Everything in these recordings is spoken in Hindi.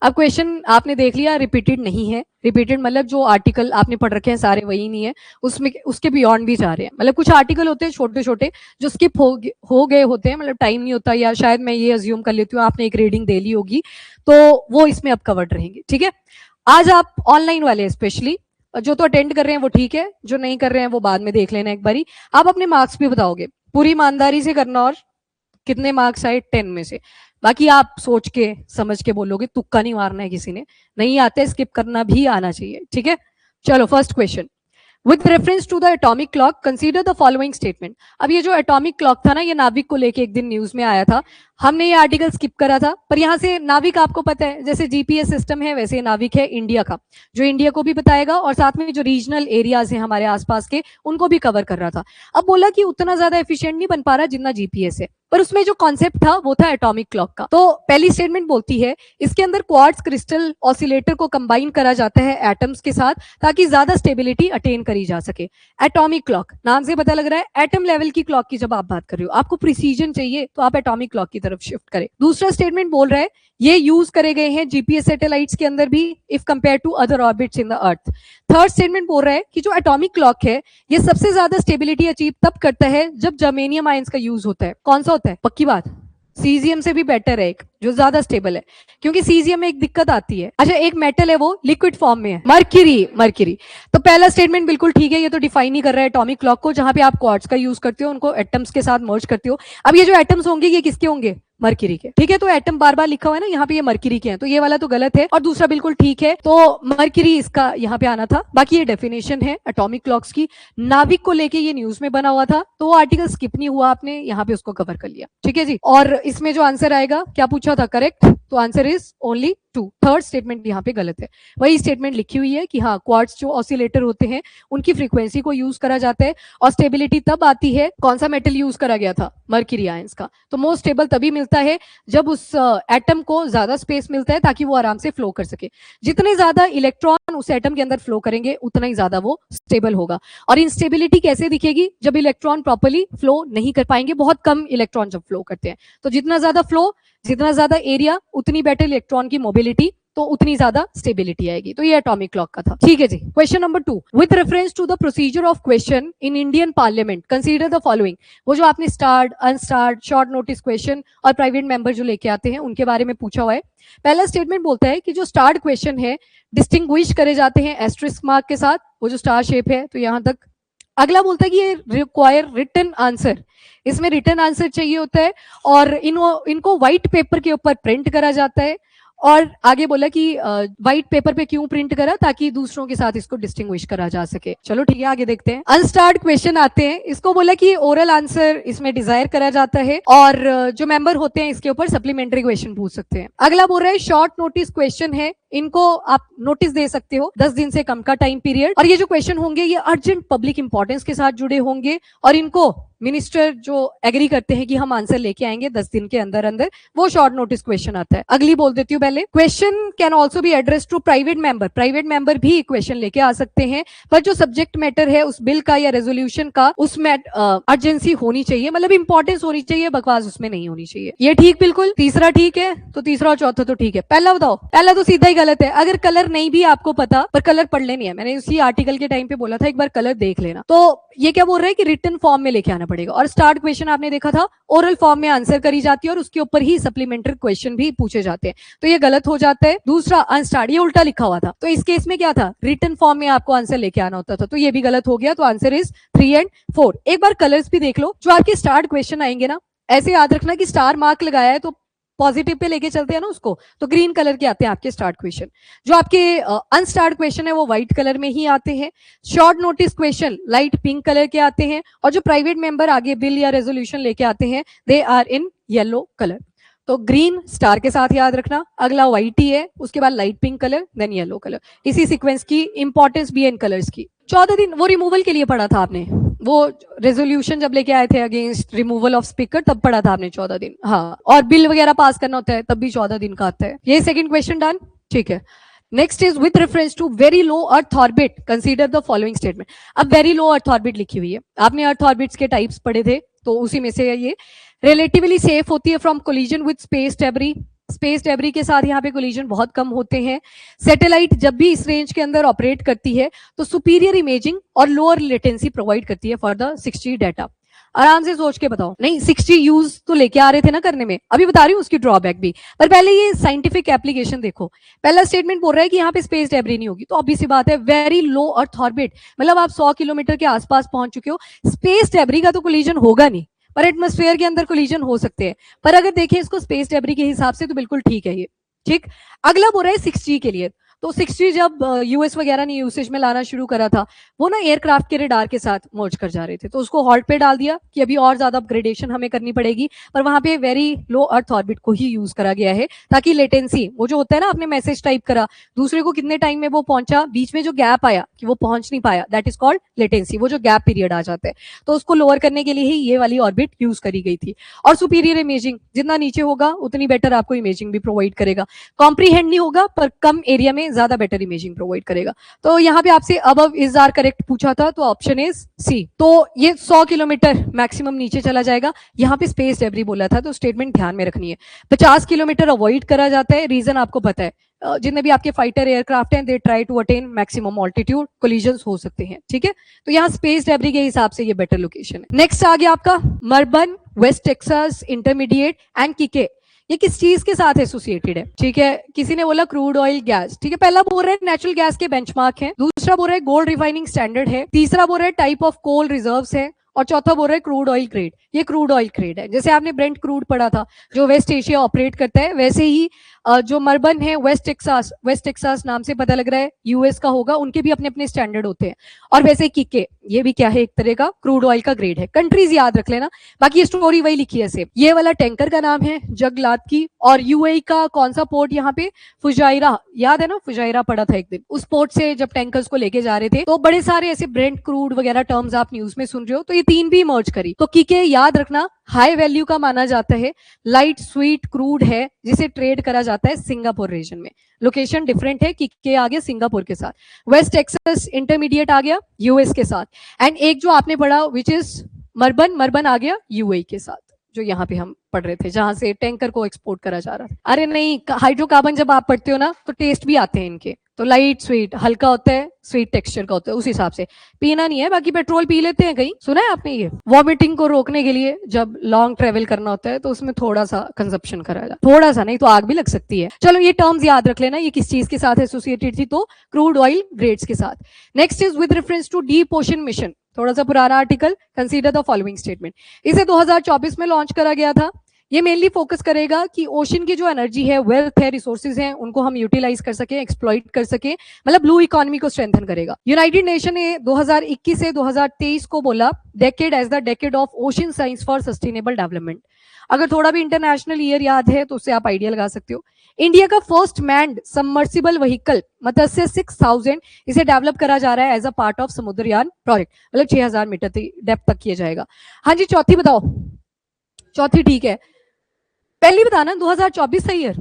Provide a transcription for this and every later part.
अब क्वेश्चन आपने देख लिया, रिपीटेड नहीं है। रिपीटेड मतलब जो आर्टिकल आपने पढ़ रखे हैं सारे वही नहीं है, उसमें उसके बियॉन्ड भी जा रहे हैं। मतलब कुछ आर्टिकल होते हैं छोटे छोटे जो स्किप हो गए होते हैं, मतलब टाइम नहीं होता, या शायद मैं ये अज्यूम कर लेती हूँ आपने एक रीडिंग दे ली होगी, तो वो इसमें अब कवर्ड रहेंगे। ठीक है, आज आप ऑनलाइन वाले स्पेशली जो तो अटेंड कर रहे हैं वो ठीक है, जो नहीं कर रहे हैं वो बाद में देख लेना एक बारी। आप अपने मार्क्स भी बताओगे, पूरी ईमानदारी से करना, और कितने मार्क्स आए 10 में से। बाकी आप सोच के समझ के बोलोगे, तुक्का नहीं मारना है किसी ने, नहीं आते स्किप करना भी आना चाहिए। ठीक है, चलो first question. With reference to the atomic clock consider the following statement. अब ये जो एटॉमिक क्लॉक था ना, ये नाविक को लेके एक दिन न्यूज में आया था, हमने ये आर्टिकल स्किप करा था, पर यहाँ से नाविक आपको पता है जैसे जीपीएस सिस्टम है वैसे नाविक है इंडिया का, जो इंडिया को भी बताएगा और साथ में जो रीजनल एरियाज हैं हमारे आसपास के उनको भी कवर कर रहा था। अब बोला कि उतना ज्यादा एफिशिएंट नहीं बन पा रहा जितना जीपीएस है, पर उसमें जो कॉन्सेप्ट था वो था एटॉमिक क्लॉक का। तो पहली स्टेटमेंट बोलती है इसके अंदर क्वार्ट्ज क्रिस्टल ऑसिलेटर को कंबाइन करा जाता है एटम्स के साथ ताकि ज्यादा स्टेबिलिटी अटेन करी जा सके। एटॉमिक क्लॉक नाम से पता लग रहा है एटम लेवल की क्लॉक की जब आप बात कर रहे हो, आपको प्रिसीजन चाहिए तो आप एटॉमिक क्लॉक की तरफ शिफ्ट करें। दूसरा स्टेटमेंट बोल रहा है ये यूज करे गए हैं जीपीएस सैटेलाइट्स के अंदर भी if compare to other orbits in the earth. Third statement बोल रहा है कि जो एटॉमिक क्लॉक है ये सबसे ज्यादा स्टेबिलिटी अचीव तब करता है जब जर्मेनियम आयंस का यूज होता है। कौन सा होता है? पक्की बात, सीजियम से भी बेटर है एक जो ज्यादा स्टेबल है, क्योंकि सीजियम में एक दिक्कत आती है। अच्छा, एक मेटल है वो लिक्विड फॉर्म में है, मर्क्यूरी। मर्क्यूरी तो पहला स्टेटमेंट बिल्कुल ठीक है, ये तो डिफाइन ही कर रहा है एटॉमिक क्लॉक को, जहां पे आप क्वार्ट्ज का यूज करते हो, उनको एटम्स के साथ मर्ज करते हो। अब ये जो एटम्स होंगे ये किसके होंगे? मर्क्यूरी के। ठीक है, तो एटम बार बार लिखा हुआ है ना यहाँ पे, ये मर्क्यूरी के हैं, तो ये वाला तो गलत है और दूसरा बिल्कुल ठीक है, तो मर्क्यूरी इसका यहाँ पे आना था। बाकी ये डेफिनेशन है एटॉमिक क्लॉक्स की, नाविक को लेके ये न्यूज में बना हुआ था, तो वो आर्टिकल स्किप नहीं हुआ, आपने यहाँ पे उसको कवर कर लिया। ठीक है जी, और इसमें जो आंसर आएगा, क्या पूछा था? करेक्ट, तो answer is only 2। Third statement यहाँ पे गलत है, वही स्टेटमेंट लिखी हुई है कि हाँ क्वार्ट्ज जो ऑसिलेटर होते हैं उनकी फ्रीक्वेंसी को यूज करा जाता है और स्टेबिलिटी तब आती है। कौन सा मेटल यूज करा गया था? मर्क्यूरी आयंस का। तो मोस्ट स्टेबल तभी मिलता है जब उस एटम को ज्यादा स्पेस मिलता है ताकि वो आराम से फ्लो कर सके। जितने ज्यादा इलेक्ट्रॉन उस एटम के अंदर फ्लो करेंगे उतना ही ज्यादा वो स्टेबल होगा। और इंस्टेबिलिटी कैसे दिखेगी? जब इलेक्ट्रॉन प्रॉपर्ली फ्लो नहीं कर पाएंगे, बहुत कम इलेक्ट्रॉन जब फ्लो करते हैं, तो जितना ज्यादा फ्लो, जितना ज्यादा एरिया, उतनी बेटर इलेक्ट्रॉन की मोबिलिटी, तो उतनी ज्यादा स्टेबिलिटी आएगी। तो ये एटॉमिक क्लॉक का था। ठीक है जी, question number 2। With reference to the procedure of question in Indian parliament consider the following. वो जो आपने starred, unstarred, short notice question और प्राइवेट मेंबर जो लेके आते हैं उनके बारे में पूछा हुआ है। पहला स्टेटमेंट बोलता है कि जो स्टार्ड क्वेश्चन है डिस्टिंग्विश करे जाते हैं एस्ट्रिस्क मार्क के साथ, वो जो स्टार शेप है, तो यहां तक। अगला बोलता है कि ये रिक्वायर रिटन आंसर, इसमें रिटन आंसर चाहिए होता है और इनको व्हाइट पेपर के ऊपर प्रिंट करा जाता है। और आगे बोला कि व्हाइट पेपर पे क्यों प्रिंट करा? ताकि दूसरों के साथ इसको डिस्टिंग्विश करा जा सके। चलो ठीक है, आगे देखते हैं। अनस्टार्ड क्वेश्चन आते हैं, इसको बोला कि ओरल आंसर इसमें डिजायर करा जाता है और जो मेंबर होते हैं इसके ऊपर सप्लीमेंट्री क्वेश्चन पूछ सकते हैं। अगला बोल रहा है शॉर्ट नोटिस क्वेश्चन है, इनको आप नोटिस दे सकते हो 10 दिन से कम का टाइम पीरियड, और ये जो क्वेश्चन होंगे ये अर्जेंट पब्लिक इंपॉर्टेंस के साथ जुड़े होंगे और इनको मिनिस्टर जो एग्री करते हैं कि हम आंसर लेके आएंगे 10 दिन के अंदर अंदर, वो शॉर्ट नोटिस क्वेश्चन आता है। अगली बोल देती हूँ पहले। Question can also be address to private member, private member भी क्वेश्चन लेके आ सकते हैं, पर जो सब्जेक्ट मैटर है उस बिल का या रेजोल्यूशन का, उसमें अर्जेंसी होनी चाहिए, मतलब इंपॉर्टेंस होनी चाहिए, बकवास उसमें नहीं होनी चाहिए। ये ठीक बिल्कुल। तीसरा ठीक है, तो तीसरा और चौथा तो ठीक है। पहला बताओ। पहला तो सीधा ही गलत है। अगर कलर नहीं भी आपको पता, पर कलर पढ़ लेनी है, मैंने उसी आर्टिकल के टाइम पे बोला था एक बार कलर देख लेना। तो ये क्या बोल रहा है कि रिटन फॉर्म में लेके आना पड़ेगा। और स्टार्ट क्वेश्चन आपने देखा था ओरल फॉर्म में आंसर करी जाती है और उसके ऊपर ही सप्लीमेंट्री क्वेश्चन भी पूछे जाते हैं, तो ये गलत हो जाता है। दूसरा अनस्टार्ट, ये उल्टा लिखा हुआ था, तो इस केस में क्या था? रिटन फॉर्म में आपको आंसर लेके आना होता था, तो ये भी गलत हो गया। तो आंसर इज 3 और 4। एक बार कलर्स भी देख लो। जो आपके स्टार्ट क्वेश्चन आएंगे ना, ऐसे याद रखना कि स्टार मार्क लगाया है तो पॉजिटिव पे लेके चलते हैं ना उसको, तो ग्रीन कलर के आते हैं आपके स्टार्ट क्वेश्चन। जो आपके अनस्टार्ट क्वेश्चन है वो व्हाइट कलर में ही आते हैं। Short notice question light pink colour के आते हैं और जो प्राइवेट मेंबर आगे बिल या रेजोल्यूशन लेके आते हैं they are in yellow colour. तो ग्रीन स्टार के साथ याद रखना, अगला व्हाइट ही है, उसके बाद light pink colour, then yellow colour. इसी सीक्वेंस की इंपॉर्टेंस भी है इन कलर्स की। 14 दिन वो रिमूवल के लिए पढ़ा था आपने, वो रेजोल्यूशन जब लेके आए थे अगेंस्ट रिमूवल ऑफ स्पीकर, तब पढ़ा था आपने 14 दिन। हाँ, और बिल वगैरह पास करना होता है तब भी 14 दिन का आता है। ये सेकंड क्वेश्चन डन। ठीक है, next is with reference to very low earth orbit consider the following statement. अब वेरी लो अर्थ ऑर्बिट लिखी हुई है, आपने अर्थ ऑर्बिट्स के टाइप्स पढ़े थे, तो उसी में से ये रिलेटिवली सेफ होती है from collision with space debris, space debris के साथ यहाँ पे कोलिजन बहुत कम होते हैं। सैटेलाइट जब भी इस रेंज के अंदर ऑपरेट करती है तो सुपीरियर इमेजिंग और लोअर लेटेंसी प्रोवाइड करती है फॉर द 6G डाटा। आराम से सोच के बताओ, नहीं 6G यूज तो लेके आ रहे थे ना करने में, अभी बता रही हूँ उसकी ड्रॉबैक भी, पर पहले ये साइंटिफिक एप्लीकेशन देखो। पहला स्टेटमेंट बोल रहा है कि यहाँ पे स्पेस डेब्री नहीं होगी, तो ऑब्वियस सी बात है वेरी लो अर्थ ऑर्बिट, मतलब आप 100 किलोमीटर के आसपास पहुंच चुके हो, स्पेस डेब्री का तो कोलिजन होगा नहीं, पर एटमॉस्फेयर के अंदर कोलिजन हो सकते हैं। पर अगर देखें इसको स्पेस डेब्री के हिसाब से तो बिल्कुल ठीक है ये। ठीक, अगला बोल रहा है 6G के लिए। तो 6G जब यूएस वगैरह ने यूसेज में लाना शुरू करा था, वो ना एयरक्राफ्ट के रेडार के साथ मर्ज कर जा रहे थे, तो उसको हॉल्ट पे डाल दिया कि अभी और ज्यादा अपग्रेडेशन हमें करनी पड़ेगी, पर वहां पे वेरी लो अर्थ ऑर्बिट को ही यूज करा गया है, ताकि लेटेंसी, वो जो होता है ना, आपने मैसेज टाइप करा, दूसरे को कितने टाइम में वो पहुंचा, बीच में जो गैप आया कि वो पहुंच नहीं पाया, दैट इज कॉल्ड लेटेंसी, वो जो गैप पीरियड आ जाता है, तो उसको लोअर करने के लिए ही ये वाली ऑर्बिट यूज करी गई थी। और सुपीरियर इमेजिंग, जितना नीचे होगा उतनी बेटर आपको इमेजिंग भी प्रोवाइड करेगा, कॉम्प्रीहेंड नहीं होगा पर कम एरिया में ज्यादा बेटर इमेजिंग प्रोवाइड करेगा। तो यहाँ पे आपसे अबव इज आर करेक्ट पूछा था, तो ऑप्शन इज सी। तो ये 100 किलोमीटर मैक्सिमम नीचे चला जाएगा। यहाँ पे स्पेस डेब्री बोला था, तो स्टेटमेंट ध्यान में रखनी है। 50 किलोमीटर अवॉइड करा जाता है, रीजन आपको पता है, जितने भी आपके फाइटर एयरक्राफ्ट हैं, they try to attain maximum altitude, collisions हो सकते हैं। ठीक है, तो यहाँ स्पेस डेब्री के हिसाब से ये बेटर लोकेशन है। नेक्स्ट आ गया आपका मर्बन, वेस्ट टेक्सास, इंटरमीडिएट एंड किके। ये किस चीज के साथ एसोसिएटेड है? ठीक है, किसी ने बोला क्रूड ऑयल गैस। ठीक है, पहला बोल रहे हैं नेचुरल गैस के बेंचमार्क है, दूसरा बोल रहे हैं गोल्ड रिफाइनिंग स्टैंडर्ड है, तीसरा बोल रहे हैं टाइप ऑफ कोल रिजर्व्स है, और चौथा बोल रहा है क्रूड ऑयल ग्रेड। ये क्रूड ऑयल ग्रेड है, जैसे आपने ब्रेंट क्रूड पढ़ा था जो वेस्ट एशिया ऑपरेट करता है, वैसे ही जो मर्बन है वेस्ट टेक्सास नाम से पता लग रहा है यूएस का होगा, उनके भी अपने अपने स्टैंडर्ड होते हैं। और वैसे किके, ये भी क्या है, एक तरह का क्रूड ऑयल का ग्रेड है। कंट्रीज याद रख लेना, बाकी स्टोरी वही लिखी है सेम। ये वाला टैंकर का नाम है जगलात की, और यूएई का कौन सा पोर्ट यहाँ पे, फुजाइरा, याद है ना, फुजाइरा पढ़ा था एक दिन। उस पोर्ट से जब टैंकर्स को लेके जा रहे थे, तो बड़े सारे ऐसे ब्रेंट क्रूड वगैरह टर्म्स आप न्यूज में सुन रहे हो, तो ये तीन भी मर्ज करी। तो किके याद रखना हाई वैल्यू का माना जाता है, लाइट स्वीट क्रूड है जिसे ट्रेड करा जाता है सिंगापुर रीजन में। लोकेशन डिफरेंट है, किके आ गया सिंगापुर के साथ, वेस्ट टेक्सास इंटरमीडिएट आ गया यूएस के साथ, एंड एक जो आपने पढ़ा विच इज मर्बन आ गया यूएई के साथ, जो यहाँ पे हम पढ़ रहे थे, जहां से टैंकर को एक्सपोर्ट करा जा रहा था। अरे नहीं, हाइड्रोकार्बन जब आप पढ़ते हो ना तो टेस्ट भी आते हैं इनके, तो लाइट स्वीट, हल्का होता है, स्वीट टेक्सचर का होता है, उस हिसाब से पीना नहीं है। बाकी पेट्रोल पी लेते हैं, कहीं सुना है आपने ये? वॉमिटिंग को रोकने के लिए जब लॉन्ग ट्रेवल करना होता है तो उसमें थोड़ा सा कंजप्शन करा जाए, थोड़ा सा, नहीं तो आग भी लग सकती है। चलो ये टर्म्स याद रख लेना, ये किस चीज के साथ एसोसिएटेड थी, तो क्रूड ऑयल ग्रेड्स के साथ। Next is with reference to deep ocean mission, थोड़ा सा पुराना article, consider the following statement. इसे 2024 में लॉन्च करा गया था। ये मेनली फोकस करेगा कि ओशन की जो एनर्जी है, वेल्थ है, रिसोर्सेज हैं, उनको हम यूटिलाइज कर सके, एक्सप्लॉइट कर सके, मतलब ब्लू इकोनॉमी को स्ट्रेंथन करेगा। यूनाइटेड नेशन ने 2021 से 2023 को बोला decade as the decade of ocean science for sustainable development. अगर थोड़ा भी इंटरनेशनल ईयर याद है तो उससे आप आइडिया लगा सकते हो। इंडिया का first manned submersible vehicle Matsya 6000, इसे डेवलप करा जा रहा है as a part of Samudrayaan project, मतलब 6000 मीटर डेप्थ तक किया जाएगा। हाँ जी, चौथी बताओ, चौथी ठीक है, पहली बताना 2024 सही है।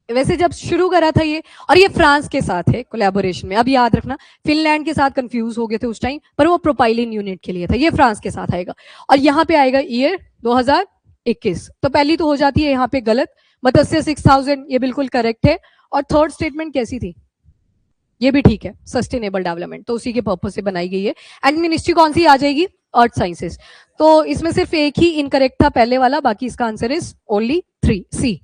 वैसे जब शुरू करा था ये, और ये फ्रांस के साथ है कोलैबोरेशन में, अब याद रखना फिनलैंड के साथ कंफ्यूज हो गए थे उस टाइम, पर वो प्रोपाइलिन यूनिट के लिए था, ये फ्रांस के साथ आएगा। और यहाँ पे आएगा ईयर 2021, तो पहली तो हो जाती है यहाँ पे गलत, मत्स्य 6000 ये बिल्कुल करेक्ट है। और थर्ड स्टेटमेंट कैसी थी, ये भी ठीक है, सस्टेनेबल डेवलपमेंट, तो उसी के पर्पज से बनाई गई है। एंड मिनिस्ट्री कौन सी आ जाएगी, अर्थ साइंसेस, तो इसमें सिर्फ एक ही इनकरेक्ट था पहले वाला, बाकी इसका answer is only 3 C.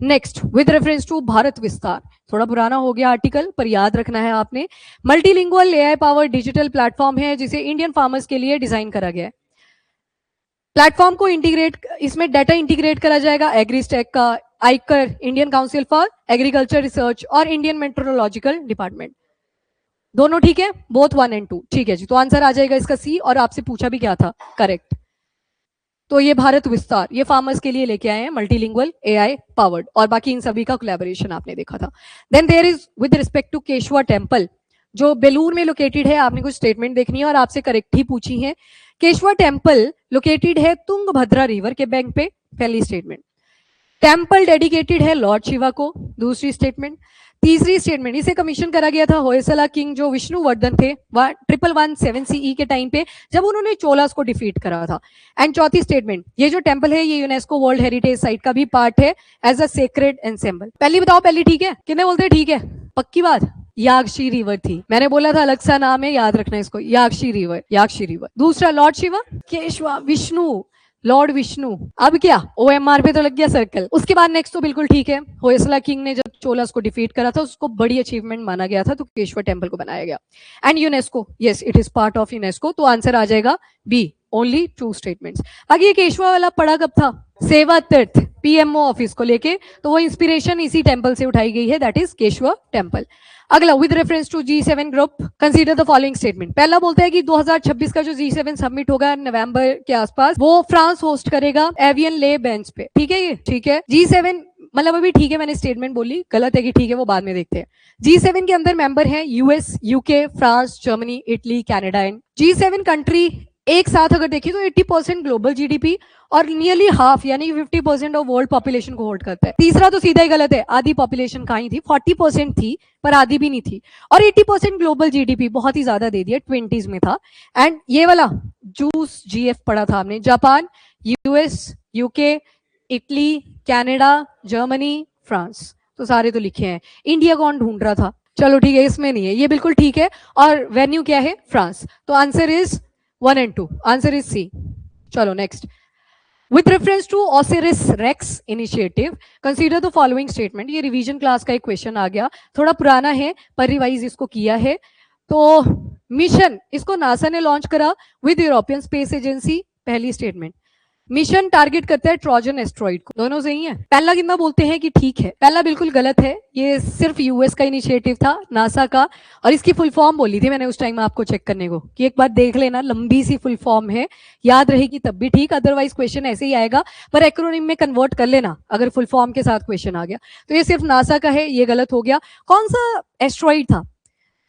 Next with reference to Bharat Vistaar, थोड़ा पुराना हो गया आर्टिकल, पर याद रखना है आपने, multilingual AI power digital platform है जिसे इंडियन फार्मर्स के लिए डिजाइन करा गया है। प्लेटफॉर्म को इंटीग्रेट, इसमें डाटा इंटीग्रेट करा जाएगा एग्रीस्टेक का, ICAR, Indian council for agriculture research, और इंडियन मेट्रोलॉजिकल डिपार्टमेंट, दोनों ठीक है, बोथ 1 and 2 ठीक है जी। तो आंसर आ जाएगा इसका सी, और आपसे पूछा भी क्या था, करेक्ट। तो ये भारत विस्तार, ये फार्मर्स के लिए लेके आए हैं, मल्टीलिंगुअल एआई पावर्ड, और बाकी इन सभी का कोलैबोरेशन आपने देखा था। Then there is with respect to Keshava temple, जो बेलूर में लोकेटेड है, आपने कुछ स्टेटमेंट देखनी है और आपसे करेक्ट ही पूछी है। केशवा टेम्पल लोकेटेड है तुंगभद्रा रिवर के बैंक पे, पहली स्टेटमेंट। टेम्पल डेडिकेटेड है लॉर्ड शिवा को, दूसरी स्टेटमेंट। तीसरी स्टेटमेंट, इसे कमीशन करा गया था होयसला किंग जो विष्णुवर्धन थे 1117 CE के टाइम पे, जब उन्होंने चोलास को डिफीट करा था। एंड चौथी स्टेटमेंट, ये जो टेम्पल है ये यूनेस्को वर्ल्ड हेरिटेज साइट का भी पार्ट है एज अ सेक्रेड एंसेम्बल। पहली बताओ, पहली ठीक है? कितने बोलते हैं ठीक है? पक्की बात? यागशी रिवर थी, मैंने बोला था अलग सा नाम है, याद रखना इसको, यागशी रिवर, यागशी रिवर। दूसरा लॉर्ड शिवा, केशवा, विष्णु, लॉर्ड विष्णु। अब क्या OMR पे तो लग गया सर्कल। उसके बाद नेक्स्ट तो बिल्कुल ठीक है, होयसला किंग ने जब चोलास को डिफीट करा था उसको बड़ी अचीवमेंट माना गया था, तो केशवा टेम्पल को बनाया गया। And UNESCO, yes it is part of UNESCO, तो आंसर आ जाएगा बी, ओनली 2 स्टेटमेंट्स। आगे ये केशवा वाला पड़ा कब था? सेवा तीर्थ PMO ऑफिस को लेके, तो वो इंस्पिरेशन इसी टेम्पल से उठाई गई है, दैट इज केशवा टेम्पल। अगला, with reference to G7 group consider the following statement. पहला बोलता है कि 2026 का जो G7 समिट होगा नवंबर के आसपास, वो फ्रांस होस्ट करेगा एवियन ले बेंच पे। ठीक है, ये ठीक है। G7 मतलब अभी ठीक है, मैंने स्टेटमेंट बोली, गलत है कि ठीक है वो बाद में देखते हैं। G7 के अंदर मेंबर हैं US, UK, France, Germany, Italy, Canada. And G7 country एक साथ अगर देखिए तो 80% ग्लोबल GDP और नियरली हाफ यानी 50% ऑफ वर्ल्ड पॉपुलेशन को होल्ड करता है। तीसरा तो सीधा ही गलत है, आधी पॉपुलेशन कहाँ ही थी, 40% थी पर आधी भी नहीं थी। और 80% ग्लोबल GDP बहुत ही ज्यादा दे दिया, 20s में था। एंड ये वाला जूस GF पढ़ा था हमने, Japan, US, UK, Italy, Canada, Germany, France, तो सारे तो लिखे हैं। इंडिया कौन ढूंढ रहा था? चलो ठीक है, इसमें नहीं है, ये बिल्कुल ठीक है। और वेन्यू क्या है? फ्रांस, तो answer is 1 and 2, answer is C. चलो next, with reference to Osiris Rex initiative consider the following statement। ये रिवीजन क्लास का एक क्वेश्चन आ गया, थोड़ा पुराना है पर रिवाइज इसको किया है। तो मिशन इसको नासा ने लॉन्च करा विद यूरोपियन स्पेस एजेंसी, पहली स्टेटमेंट। मिशन टारगेट करता है ट्रोजन एस्ट्रॉइड को, दोनों सही है। पहला कितना बोलते हैं कि ठीक है? पहला बिल्कुल गलत है, ये सिर्फ US का इनिशिएटिव था, नासा का। और इसकी फुल फॉर्म बोली थी मैंने उस टाइम आपको चेक करने को, कि एक बार देख लेना, लंबी सी फुल फॉर्म है, याद रहेगी तब भी ठीक, अदरवाइज क्वेश्चन ऐसे ही आएगा, पर एक्रोनिम में कन्वर्ट कर लेना अगर फुल फॉर्म के साथ क्वेश्चन आ गया। तो ये सिर्फ नासा का है, ये गलत हो गया। कौन सा एस्ट्रॉइड था?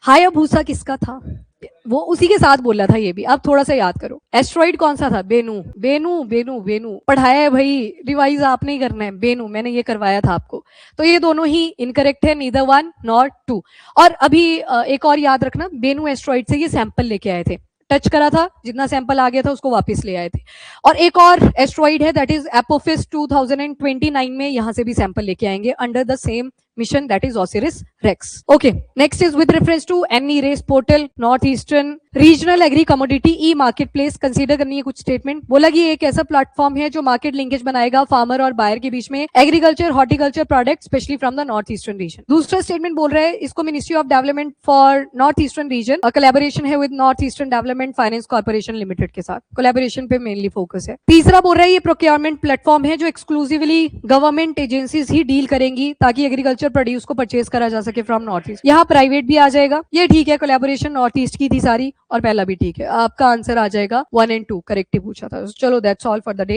हायाबुसा किसका था? वो उसी के साथ बोला था ये भी, आप थोड़ा सा याद करो। एस्ट्रॉइड कौन सा था? बेनू, बेनू, बेनू, बेनू पढ़ाया है भाई, रिवाइज आपने ही करना है। बेनू मैंने ये करवाया था आपको। तो ये दोनों ही इनकरेक्ट है, नीदर 1 नॉर 2। और अभी एक और याद रखना, बेनू एस्ट्रॉइड से ये सैंपल लेके आए थे, टच करा था, जितना सैंपल आ गया था उसको वापस ले आए थे। और एक और एस्ट्रॉइड है दैट इज एपोफिस 2029 में, यहां से भी सैंपल लेके आएंगे under the same mission, that is Osiris Rex. Okay, next is with reference to any race portal, northeastern regional agri commodity e-marketplace consider करनी है कुछ स्टेटमेंट। बोला कि एक ऐसा प्लेटफॉर्म है जो मार्केट लिंकेज बनाएगा फार्मर और बायर के बीच में agriculture horticulture product specially from the north eastern region. दूसरा स्टेटमेंट बोल रहा है इसको ministry of development for north eastern region, और कोलैबोरेशन है with north eastern development finance corporation limited के साथ, कोलैबोरेशन पे मेनली फोकस है। तीसरा बोल रहा है ये प्रोक्योरमेंट प्लेटफॉर्म है जो एक्सक्लूसिवली गवर्नमेंट एजेंसीज ही डील करेंगी ताकि एग्रीकल्चर प्रोड्यूस को परचेज करा जा सके फ्रॉम नॉर्थ ईस्ट। यहाँ प्राइवेट भी आ जाएगा, ये ठीक है। कोलैबोरेशन नॉर्थ ईस्ट की थी सारी, और पहला भी ठीक है। आपका आंसर आ जाएगा 1 and 2, करेक्ट ही पूछा था। चलो that's all for the day.